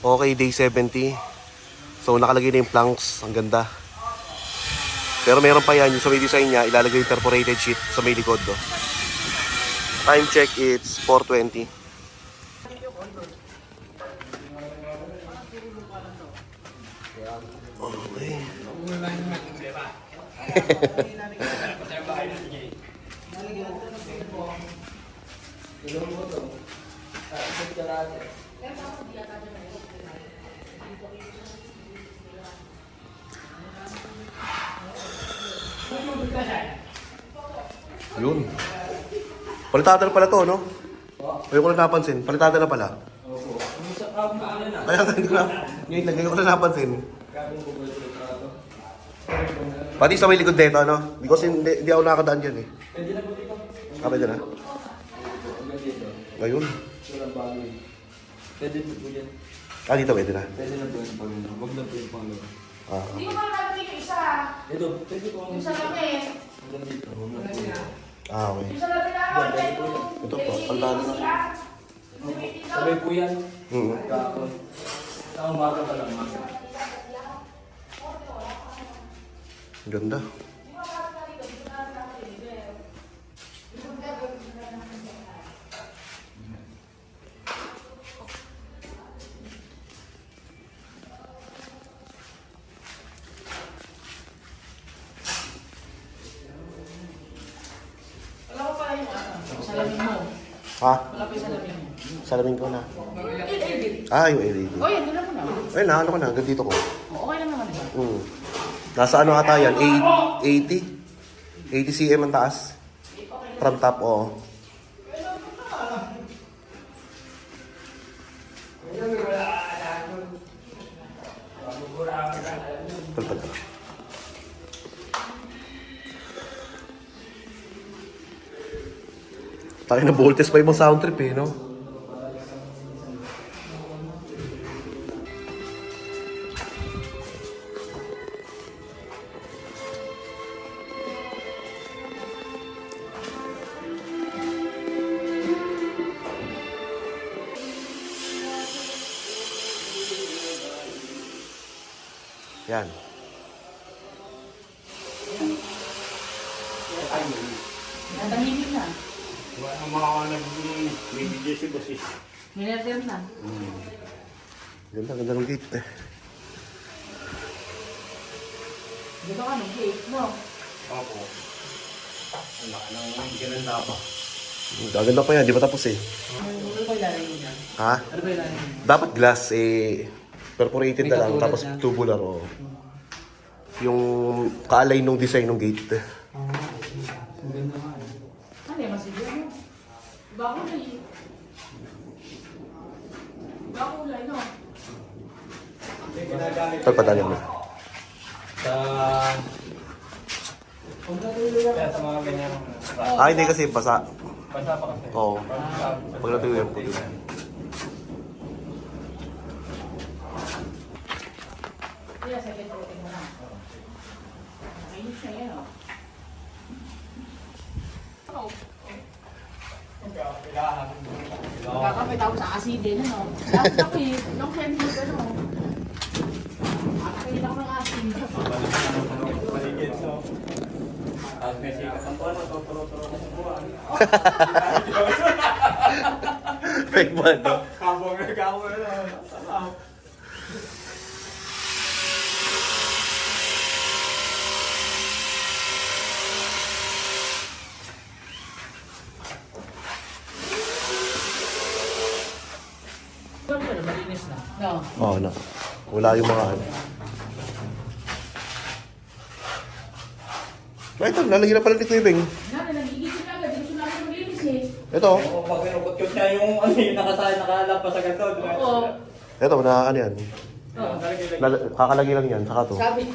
Okay, day 70. So, nakalagay na yung planks. Ang ganda. Pero meron pa yan. Yung sa may design niya, ilalagay yung perforated sheet sa may likod. Do. Time check, it's 4:20. Okay. Yun. Palitada na pala to, no? Ngayon ko na napansin. Palitada na pala. Kaya hindi ko na. Ngayon ko na napansin. Pati sa may likod dito, no? Because hindi ako nakakadaan dyan, eh. Pwede na? Ngayon. Pwede po yan. Dito pwede na. Pwede na po yung pangalawa. Huwag na po yung pangalawa. Hindi ko makakabili yung isa. Ito, pwede po Yung sa kami. Hanggang dito. Huwag na po yan. Okay. Yung sa kami namin. Ito po, paldado na. Sabay po yan. Mm. Kahapon. Sa umaga pa lang. Ganda. Wala ko pala yung salamin mo. Ha? Wala pa yung salamin mo. Salamin ko na. Edit. Yung LED. O yan, doon na mo na. Ayun na, ano ko na. Hanggang dito ko. Okay lang naman ito. Nasa ano ata yan? 80? 80 cm ang taas. From top, oo. Palpad ka. Tayo na voltage pa yung sound trip, eh, no? Yan. Natahimik na. Wala mga nag-video si Boss. Minerder na. Ganda, ganda ng gate, eh. Dito ka nag-gate, no? Opo. Wala ka nang ginanda pa. Gaganda pa yan, di pa tapos, eh. Ano ba ilalagay mo dyan? Ha? Ano ba ilalagay mo? Dapat glass, eh, perforated May na lang, katulad tapos na. tubular, oh. Yung kaalay nung design ng gate. Ano yung masigyan mo? Iba kulay. Iba kulay, no? Pagpadalan mo. Sa... Kaya sa mga ganyan. Hindi kasi basa. Basta pa kasi. Oo. Pag natuloy yung puto. Kaya sa pinag-uting mo na. Nakainis na yan, oh. Magkakamit ako sa asidin, ano? Dapat ako eh. Ilang centimeter, ano? Nakakita ko ng asin. Paligid, so. Tapos may sikat ang buwan, tuturo-turo ko sa buwan. Fake man, no? Kabong na kabong na. Salaw. Malinis na. No. Oo, na. Wala yung mga ano. Ito, lalagyan na pala ni Kuya Beng. Nari, nagigigil agad. Hindi gusto namin malinis eh. Ito. Oo, pag pinukot niya yung nakalampas sa ganito. Oo. Ito, na ano yan. Oo. Kakalagay lang yan, saka to. Sabi.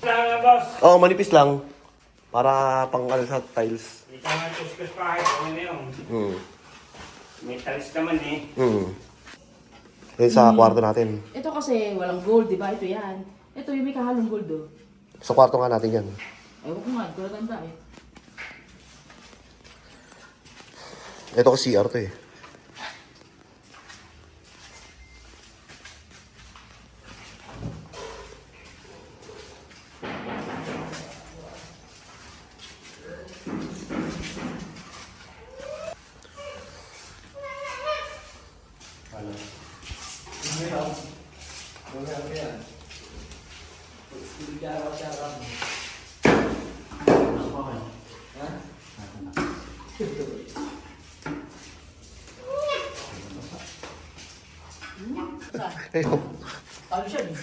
Lang, boss. Oo, manipis lang. Para pang ano sa tiles. Ikaw nga kuskus pa kahit ano na yun. May talis naman eh. Yun sa kwarto natin. Ito kasi walang gold, di ba? Ito yan. Ito yung may kahalong gold, oh. Sa kwarto nga natin yan. Ewan ko nga, hindi ko natanda eh. Ito kasi CR to eh. Ayun. Ano siya eh?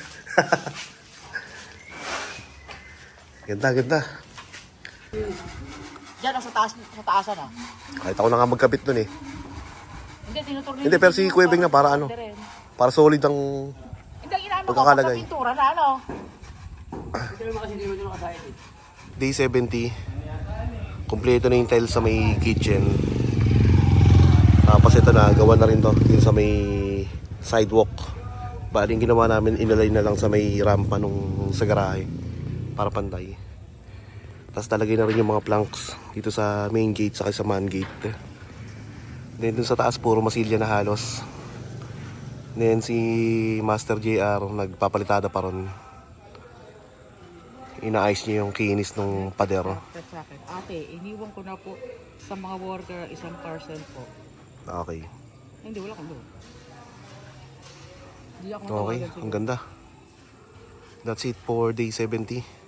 Ganda, ganda. Diyan, sa taasan ah. Kahit ako na nga magkabit dun eh. Hindi, tinuturno. Hindi, pero si Kuwebeng na para ano? Para solid ang Hindi, inaano ko pagkakalagay. pagka pintura na ano. Day 70. Kompleto na yung tiles sa may kitchen. Tapos ito na, gawa na rin to. Yung sa may sidewalk. Bali yung ginawa namin, inalay na lang sa may rampa nung sa garahe. Para pantay. Tapos talagay na rin yung mga planks dito sa main gate saka sa man gate. Then dun sa taas puro masilya na halos. Then si Master JR nagpapalitada pa ron. Inaayos niya yung kinis ng pader. Sa akin, ate, iniwan ko na po sa mga worker isang parcel po. Okay. Hindi, wala kang doon. Hindi ako Okay, ang ganda. That's it for day 70.